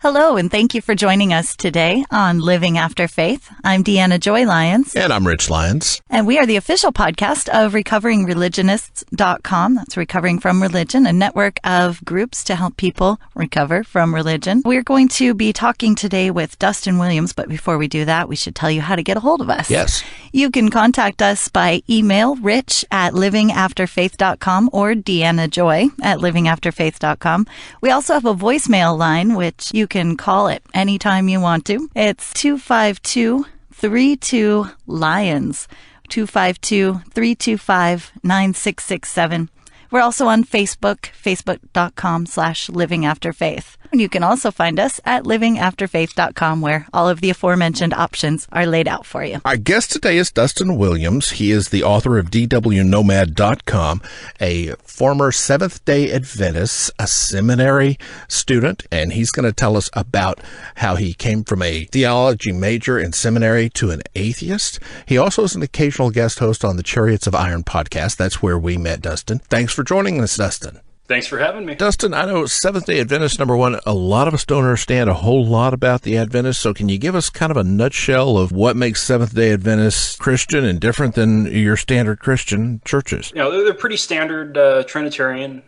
Hello, and thank you for joining us today on Living After Faith. I'm Deanna Joy Lyons. And I'm Rich Lyons. And we are the official podcast of RecoveringReligionists.com. That's Recovering from Religion, a network of groups to help people recover from religion. We're going to be talking today with Dustin Williams, but before we do that, we should tell you how to get a hold of us. Yes. You can contact us by email, rich@livingafterfaith.com or deannajoy@livingafterfaith.com. We also have a voicemail line, which you can call it anytime you want to. It's 252-32-LIONS, 252-325-9667. We're also on Facebook, facebook.com/livingafterfaith. And you can also find us at livingafterfaith.com, where all of the aforementioned options are laid out for you. Our guest today is Dustin Williams. He is the author of dwnomad.com, a former Seventh Day Adventist, a seminary student, and he's going to tell us about how he came from a theology major in seminary to an atheist. He also is an occasional guest host on the Chariots of Iron podcast. That's where we met Dustin. Thanks for joining us, Dustin. Thanks for having me. Dustin, I know Seventh Day Adventist, number one, a lot of us don't understand a whole lot about the Adventists, so can you give us kind of a nutshell of what makes Seventh Day Adventist Christian and different than your standard Christian churches? You know, they're pretty standard Trinitarian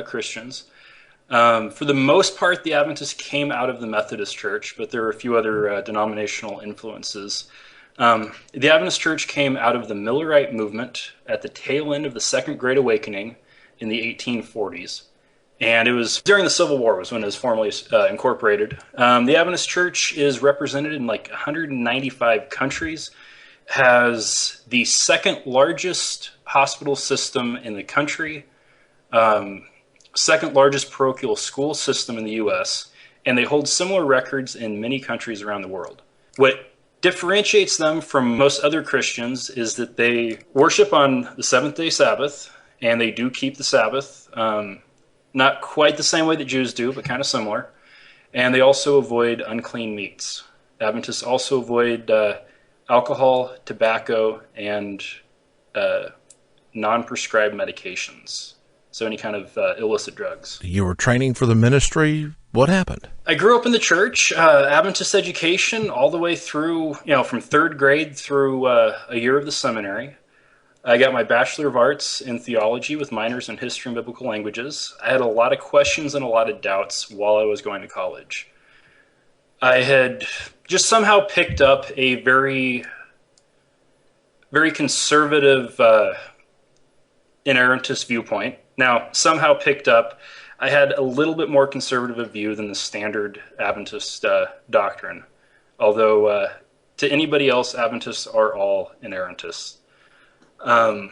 Christians. For the most part, the Adventists came out of the Methodist Church, but there are a few other denominational influences. The Adventist Church came out of the Millerite movement at the tail end of the Second Great Awakening in the 1840s. And it was during the Civil War was when it was formally incorporated. The Adventist Church is represented in like 195 countries, has the second largest hospital system in the country, second largest parochial school system in the U.S., and they hold similar records in many countries around the world. What differentiates them from most other Christians is that they worship on the seventh-day Sabbath, and they do keep the Sabbath, not quite the same way that Jews do, but kind of similar. And they also avoid unclean meats. Adventists also avoid alcohol, tobacco, and non-prescribed medications. So any kind of illicit drugs. You were training for the ministry. What happened? I grew up in the church, Adventist education, all the way through, from third grade through a year of the seminary. I got my Bachelor of Arts in Theology with minors in History and Biblical Languages. I had a lot of questions and a lot of doubts while I was going to college. I had just somehow picked up a very, very conservative inerrantist viewpoint. Now, somehow picked up, I had a little bit more conservative a view than the standard Adventist doctrine. Although, to anybody else, Adventists are all inerrantists. But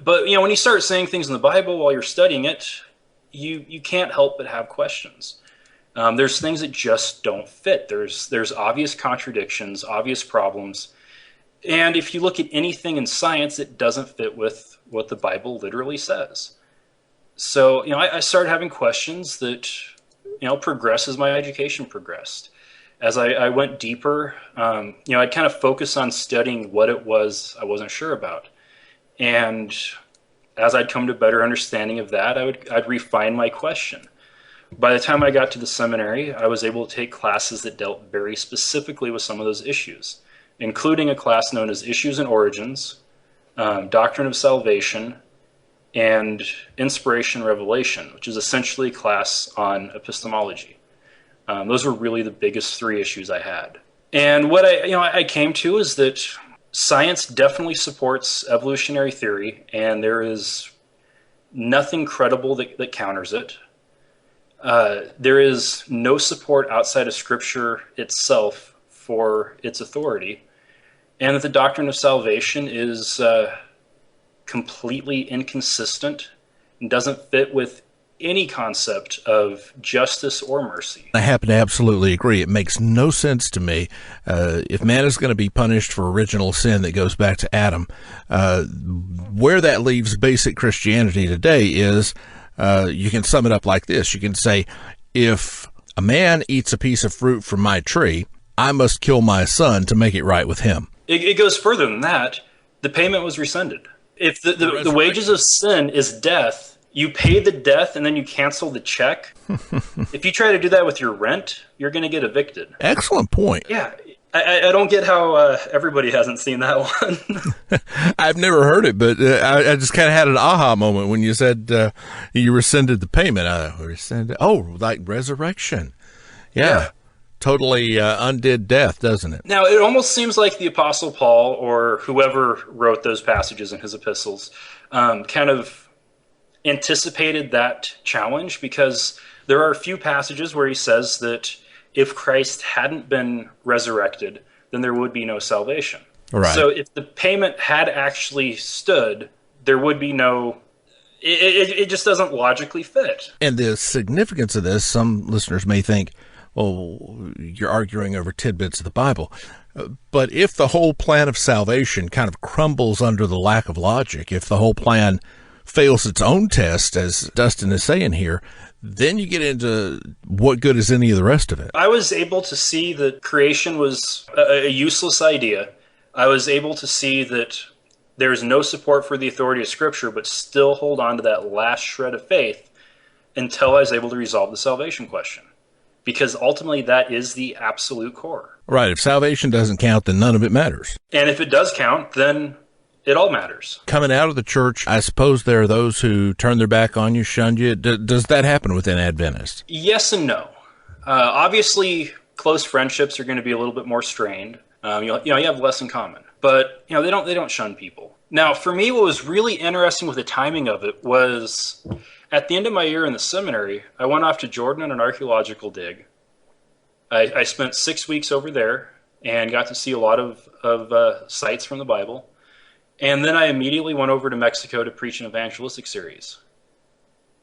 when you start saying things in the Bible while you're studying it, you can't help but have questions. There's things that just don't fit. There's obvious contradictions, obvious problems. And if you look at anything in science, it doesn't fit with what the Bible literally says. So, I started having questions that, progressed as my education progressed. As I went deeper, I'd kind of focus on studying what it was I wasn't sure about. And as I'd come to a better understanding of that, I'd refine my question. By the time I got to the seminary, I was able to take classes that dealt very specifically with some of those issues, including a class known as Issues and Origins, Doctrine of Salvation, and Inspiration and Revelation, which is essentially a class on epistemology. Those were really the biggest three issues I had. And what I came to is that science definitely supports evolutionary theory, and there is nothing credible that counters it. There is no support outside of Scripture itself for its authority, and that the doctrine of salvation is completely inconsistent and doesn't fit with any concept of justice or mercy. I happen to absolutely agree. It makes no sense to me. If man is going to be punished for original sin that goes back to Adam, where that leaves basic Christianity today is, you can sum it up like this. You can say, if a man eats a piece of fruit from my tree, I must kill my son to make it right with him. It goes further than that. The payment was rescinded. If the wages of sin is death, You pay the death and then you cancel the check. If you try to do that with your rent, you're going to get evicted. Excellent point. Yeah. I don't get how everybody hasn't seen that one. I've never heard it, but I just kind of had an aha moment when you said you rescinded the payment. Like resurrection. Yeah. Totally undid death, doesn't it? Now, it almost seems like the Apostle Paul, or whoever wrote those passages in his epistles, kind of anticipated that challenge, because there are a few passages where he says that if Christ hadn't been resurrected, then there would be no salvation. Right. So if the payment had actually stood, there would be no... It just doesn't logically fit. And the significance of this, some listeners may think, well, you're arguing over tidbits of the Bible. But if the whole plan of salvation kind of crumbles under the lack of logic, if the whole plan fails its own test, as Dustin is saying here, then you get into what good is any of the rest of it. I was able to see that creation was a useless idea. I was able to see that there's no support for the authority of Scripture, but still hold on to that last shred of faith until I was able to resolve the salvation question. Because ultimately that is the absolute core. Right. If salvation doesn't count, then none of it matters. And if it does count, then it all matters. Coming out of the church, I suppose there are those who turn their back on you, shunned you. Does that happen within Adventists? Yes and no. Obviously, close friendships are going to be a little bit more strained. You have less in common. But they don't shun people. Now, for me, what was really interesting with the timing of it was, at the end of my year in the seminary, I went off to Jordan on an archaeological dig. I spent 6 weeks over there and got to see a lot of sites from the Bible. And then I immediately went over to Mexico to preach an evangelistic series,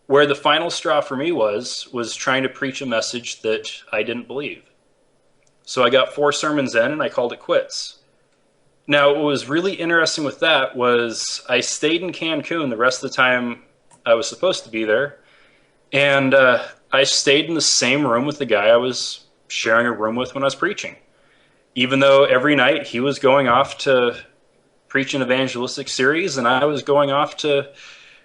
where the final straw for me was trying to preach a message that I didn't believe. So I got 4 sermons in and I called it quits. Now, what was really interesting with that was I stayed in Cancun the rest of the time I was supposed to be there. And I stayed in the same room with the guy I was sharing a room with when I was preaching. Even though every night he was going off to preach an evangelistic series and I was going off to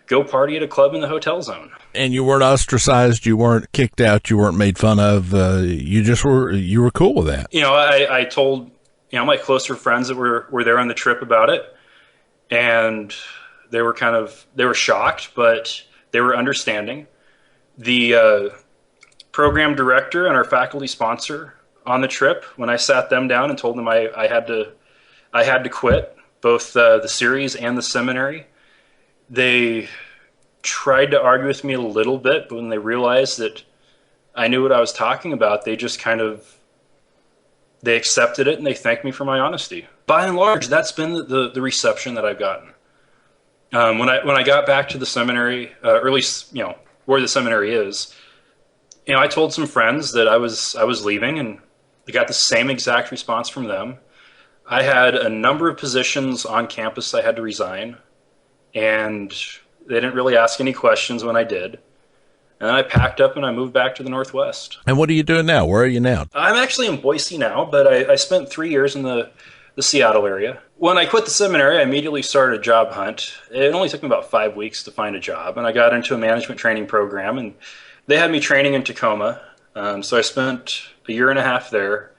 go party at a club in the hotel zone. And you weren't ostracized, you weren't kicked out, you weren't made fun of, you were cool with that. I told my closer friends that were there on the trip about it, and they were shocked, but they were understanding. The program director and our faculty sponsor on the trip, when I sat them down and told them I had to quit both the series and the seminary, they tried to argue with me a little bit, but when they realized that I knew what I was talking about, they just they accepted it and they thanked me for my honesty. By and large, that's been the reception that I've gotten. When I got back to the seminary, or at least where the seminary is, I told some friends that I was leaving, and I got the same exact response from them. I had a number of positions on campus I had to resign, and they didn't really ask any questions when I did. And then I packed up and I moved back to the Northwest. And what are you doing now? Where are you now? I'm actually in Boise now, but I spent 3 years in the Seattle area. When I quit the seminary, I immediately started a job hunt. It only took me about 5 weeks to find a job, and I got into a management training program, and they had me training in Tacoma. So I spent a year and a half there,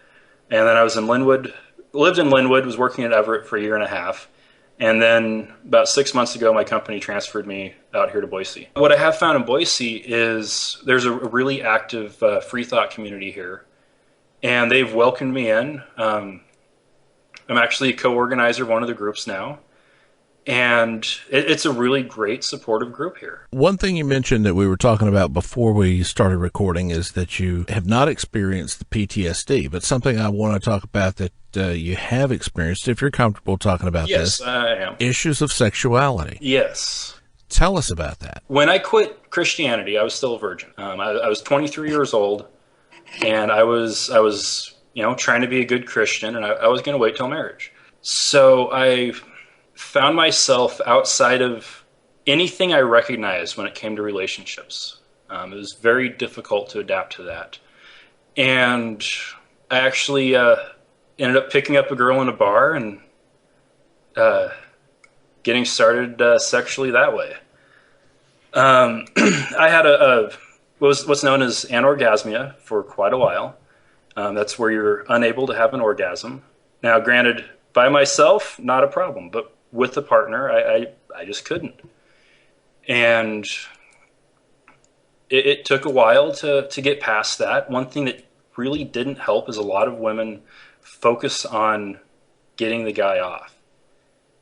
and then I was in Linwood, lived in Linwood, was working at Everett for a year and a half. And then about 6 months ago, my company transferred me out here to Boise. What I have found in Boise is there's a really active free thought community here, and they've welcomed me in. I'm actually a co-organizer of one of the groups now, and it's a really great supportive group here. One thing you mentioned that we were talking about before we started recording is that you have not experienced the PTSD, but something I want to talk about that you have experienced, if you're comfortable talking about this. Yes, I am. Issues of sexuality. Yes. Tell us about that. When I quit Christianity, I was still a virgin. I was 23 years old, and I was trying to be a good Christian, and I was going to wait till marriage. So I found myself outside of anything I recognized when it came to relationships. It was very difficult to adapt to that. And I actually ended up picking up a girl in a bar and getting started sexually that way. I had what's known as anorgasmia for quite a while. That's where you're unable to have an orgasm. Now, granted, by myself, not a problem, but with a partner, I just couldn't. And it took a while to get past that. One thing that really didn't help is a lot of women focus on getting the guy off.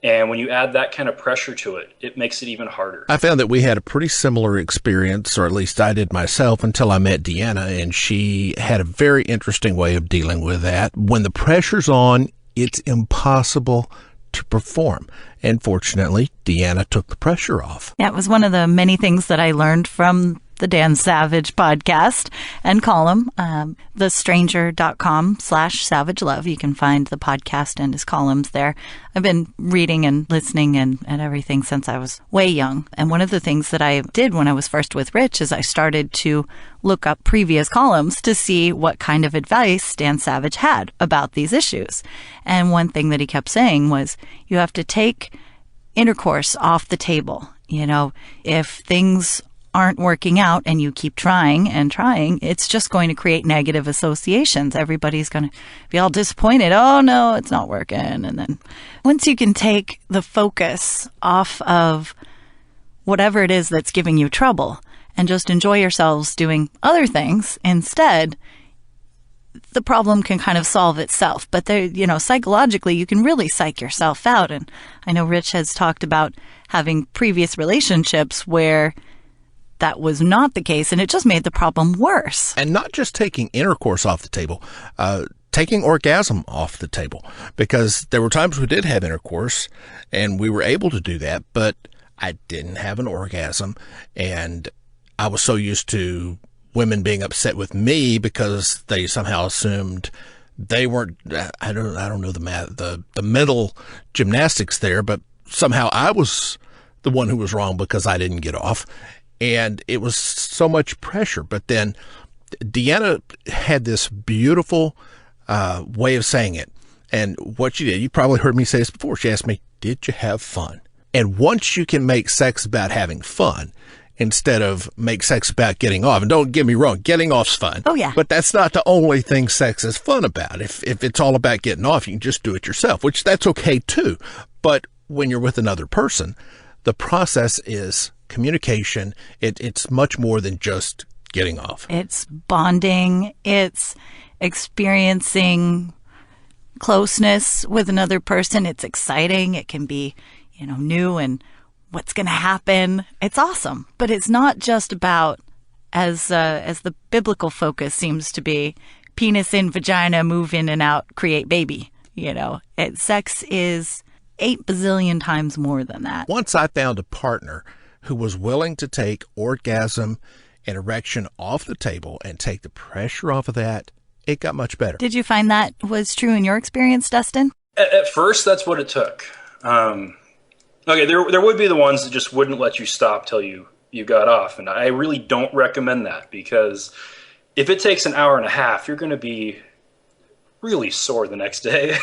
And when you add that kind of pressure to it, it makes it even harder. I found that we had a pretty similar experience, or at least I did myself, until I met Deanna, and she had a very interesting way of dealing with that. When the pressure's on, it's impossible to perform. And fortunately, Deanna took the pressure off. Yeah, it was one of the many things that I learned from the Dan Savage podcast and column, thestranger.com/savagelove. You can find the podcast and his columns there. I've been reading and listening and everything since I was way young. And one of the things that I did when I was first with Rich is I started to look up previous columns to see what kind of advice Dan Savage had about these issues. And one thing that he kept saying was, you have to take intercourse off the table. You know, if things aren't working out and you keep trying and trying, it's just going to create negative associations. Everybody's going to be all disappointed. Oh, no, it's not working. And then once you can take the focus off of whatever it is that's giving you trouble and just enjoy yourselves doing other things instead, the problem can kind of solve itself. But there, you know, psychologically, you can really psych yourself out. And I know Rich has talked about having previous relationships where that was not the case, and it just made the problem worse. And not just taking intercourse off the table, taking orgasm off the table, because there were times we did have intercourse and we were able to do that, but I didn't have an orgasm, and I was so used to women being upset with me because they somehow assumed they weren't, I don't know the mental gymnastics there, but somehow I was the one who was wrong because I didn't get off. And it was so much pressure. But then Deanna had this beautiful way of saying it. And what she did, you probably heard me say this before. She asked me, did you have fun? And once you can make sex about having fun instead of make sex about getting off, and don't get me wrong, getting off's fun. Oh, yeah. But that's not the only thing sex is fun about. If it's all about getting off, you can just do it yourself, which that's okay too. But when you're with another person, the process is communication. It's much more than just getting off. It's bonding. It's experiencing closeness with another person. It's exciting. It can be, you know, new and what's going to happen. It's awesome. But it's not just about, as the biblical focus seems to be, penis in vagina, move in and out, create baby. You know, sex is 8 bazillion times more than that. Once I found a partner who was willing to take orgasm and erection off the table and take the pressure off of that, it got much better. Did you find that was true in your experience, Dustin? At first, that's what it took. Okay, there would be the ones that just wouldn't let you stop till you got off. And I really don't recommend that, because if it takes an hour and a half, you're going to be really sore the next day.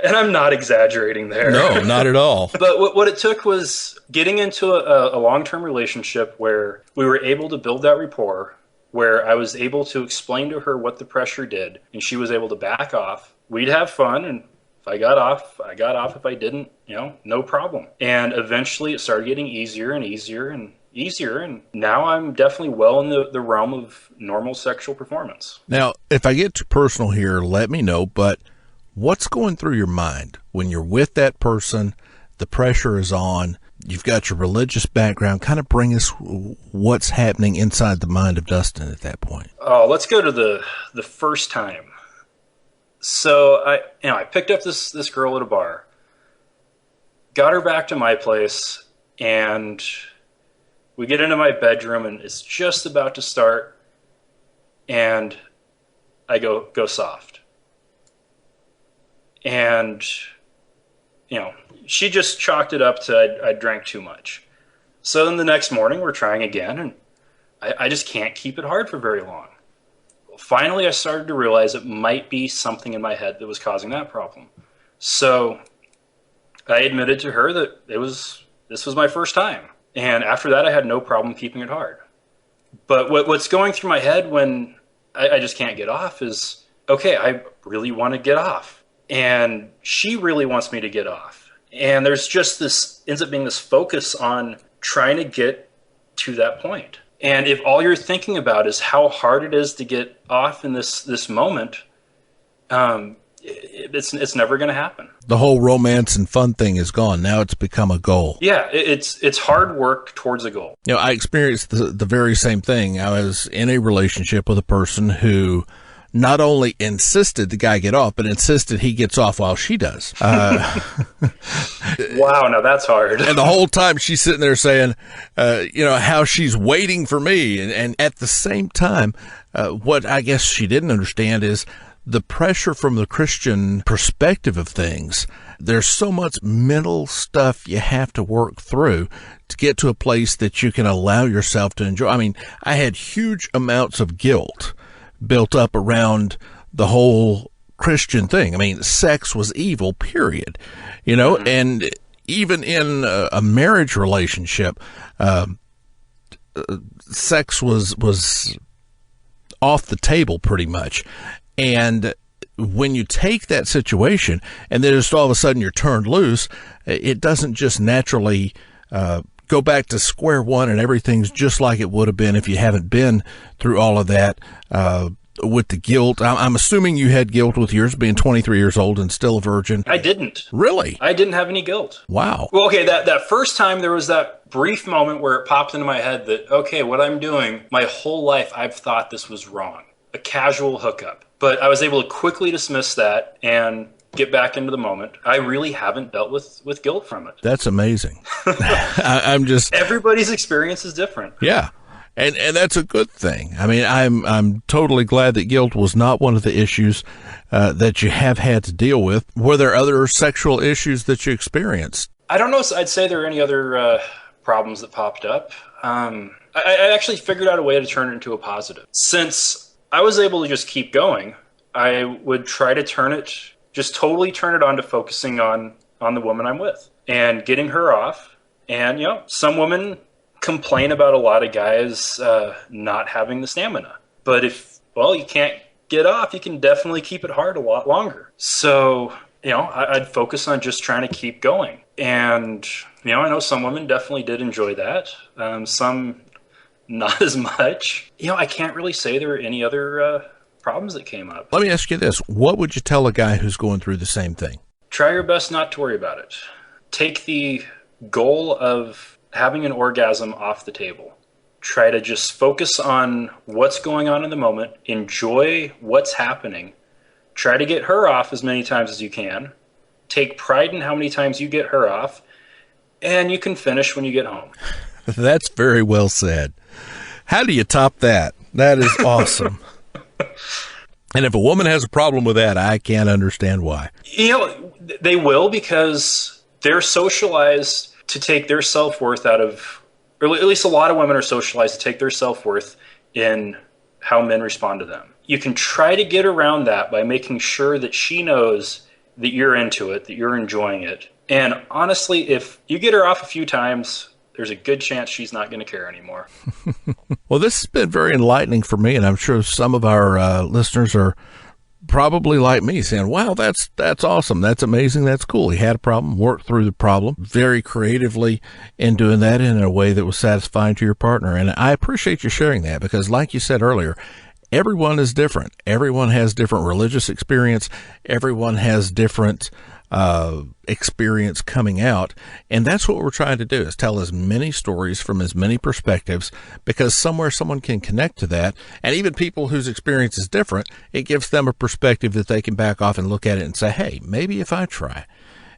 And I'm not exaggerating there. No, not at all. But what it took was getting into a long-term relationship where we were able to build that rapport, where I was able to explain to her what the pressure did, and she was able to back off. We'd have fun, and if I got off, I got off. If I didn't, you know, no problem. And eventually it started getting easier and easier and easier, and now I'm definitely well in the realm of normal sexual performance. Now, if I get too personal here, let me know, but what's going through your mind when you're with that person, the pressure is on, you've got your religious background? Kind of bring us what's happening inside the mind of Dustin at that point. Oh, let's go to the first time. So I picked up this girl at a bar, got her back to my place, and we get into my bedroom, and it's just about to start, and I go soft. And, you know, she just chalked it up to I drank too much. So then the next morning we're trying again, and I just can't keep it hard for very long. Finally, I started to realize it might be something in my head that was causing that problem. So I admitted to her that it was this was my first time. And after that, I had no problem keeping it hard. But what's going through my head when I just can't get off is, okay, I really want to get off. And she really wants me to get off. And there's just this, ends up being this focus on trying to get to that point. And if all you're thinking about is how hard it is to get off in this moment, it's never going to happen. The whole romance and fun thing is gone. Now it's become a goal. Yeah, it's hard work towards a goal. You know, I experienced the very same thing. I was in a relationship with a person who not only insisted the guy get off, but insisted he gets off while she does. Wow, now that's hard. And the whole time she's sitting there saying, how she's waiting for me. And at the same time, what I guess she didn't understand is the pressure from the Christian perspective of things. There's so much mental stuff you have to work through to get to a place that you can allow yourself to enjoy. I mean, I had huge amounts of guilt built up around the whole Christian thing. I mean, sex was evil, period. And even in a marriage relationship, sex was off the table pretty much. And when you take that situation and then just all of a sudden you're turned loose, it doesn't just naturally go back to square one and everything's just like it would have been if you haven't been through all of that with the guilt. I'm assuming you had guilt with yours being 23 years old and still a virgin. I didn't. Really? I didn't have any guilt. Wow. Well, okay, that first time there was that brief moment where it popped into my head that, okay, what I'm doing, my whole life I've thought this was wrong. A casual hookup. But I was able to quickly dismiss that and get back into the moment. I really haven't dealt with guilt from it. That's amazing. I'm just... Everybody's experience is different. Yeah. And that's a good thing. I mean, I'm totally glad that guilt was not one of the issues that you have had to deal with. Were there other sexual issues that you experienced? I don't know. I'd say there are any other problems that popped up. I actually figured out a way to turn it into a positive. Since I was able to just keep going, I would try to totally turn it on to focusing on the woman I'm with and getting her off. And, some women complain about a lot of guys not having the stamina. But if you can't get off, you can definitely keep it hard a lot longer. So, I'd focus on just trying to keep going. And, I know some women definitely did enjoy that. Some not as much. I can't really say there were any other problems that came up. Let me ask you this. What would you tell a guy who's going through the same thing? Try your best not to worry about it. Take the goal of having an orgasm off the table. Try to just focus on what's going on in the moment. Enjoy what's happening. Try to get her off as many times as you can. Take pride in how many times you get her off. And you can finish when you get home. That's very well said. How do you top that? That is awesome. And if a woman has a problem with that, I can't understand why. They will, because they're socialized to take their self-worth out of, or at least a lot of women are socialized to take their self-worth in how men respond to them. You can try to get around that by making sure that she knows that you're into it, that you're enjoying it. And honestly, if you get her off a few times, there's a good chance she's not going to care anymore. Well, this has been very enlightening for me, and I'm sure some of our listeners are probably like me, saying, wow, that's awesome. That's amazing. That's cool. He had a problem, worked through the problem very creatively in doing that in a way that was satisfying to your partner. And I appreciate you sharing that because, like you said earlier, everyone is different. Everyone has different religious experience. Everyone has different experience coming out. And that's what we're trying to do, is tell as many stories from as many perspectives, because somewhere someone can connect to that. And even people whose experience is different, it gives them a perspective that they can back off and look at it and say, hey, maybe if I try.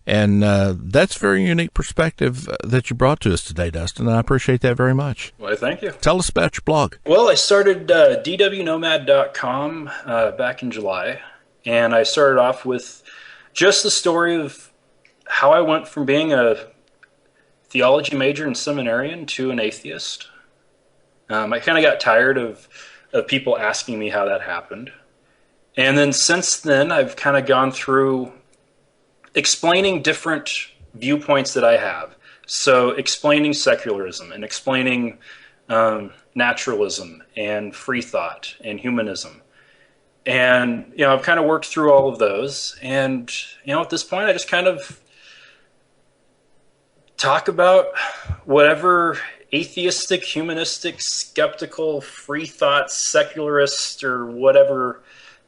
And that's a very unique perspective that you brought to us today, Dustin. And I appreciate that very much. Well, thank you. Tell us about your blog. Well, I started dwnomad.com back in July. And I started off with just the story of how I went from being a theology major and seminarian to an atheist. I kind of got tired of people asking me how that happened. And then since then, I've kind of gone through explaining different viewpoints that I have. So explaining secularism and explaining naturalism and free thought and humanism. And, I've kind of worked through all of those. And, at this point, I just kind of talk about whatever atheistic, humanistic, skeptical, free thought, secularist, or whatever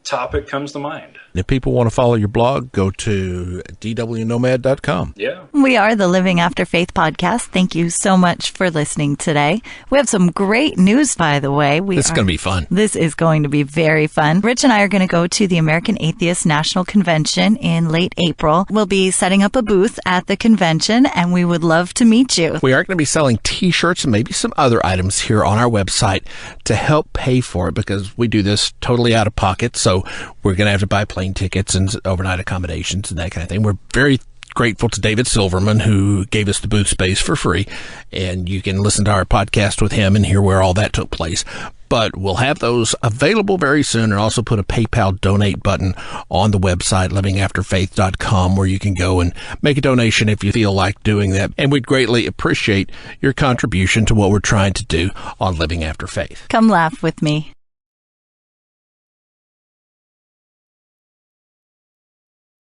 topic comes to mind. If people want to follow your blog, go to dwnomad.com. Yeah. We are the Living After Faith podcast. Thank you so much for listening today. We have some great news, by the way. This is going to be fun. This is going to be very fun. Rich and I are going to go to the American Atheist National Convention in late April. We'll be setting up a booth at the convention, and we would love to meet you. We are going to be selling T-shirts and maybe some other items here on our website to help pay for it, because we do this totally out of pocket. So we're going to have to buy plane tickets and overnight accommodations and that kind of thing. We're very grateful to David Silverman, who gave us the booth space for free. And you can listen to our podcast with him and hear where all that took place. But we'll have those available very soon, and also put a PayPal donate button on the website, livingafterfaith.com, where you can go and make a donation if you feel like doing that. And we'd greatly appreciate your contribution to what we're trying to do on Living After Faith. Come laugh with me.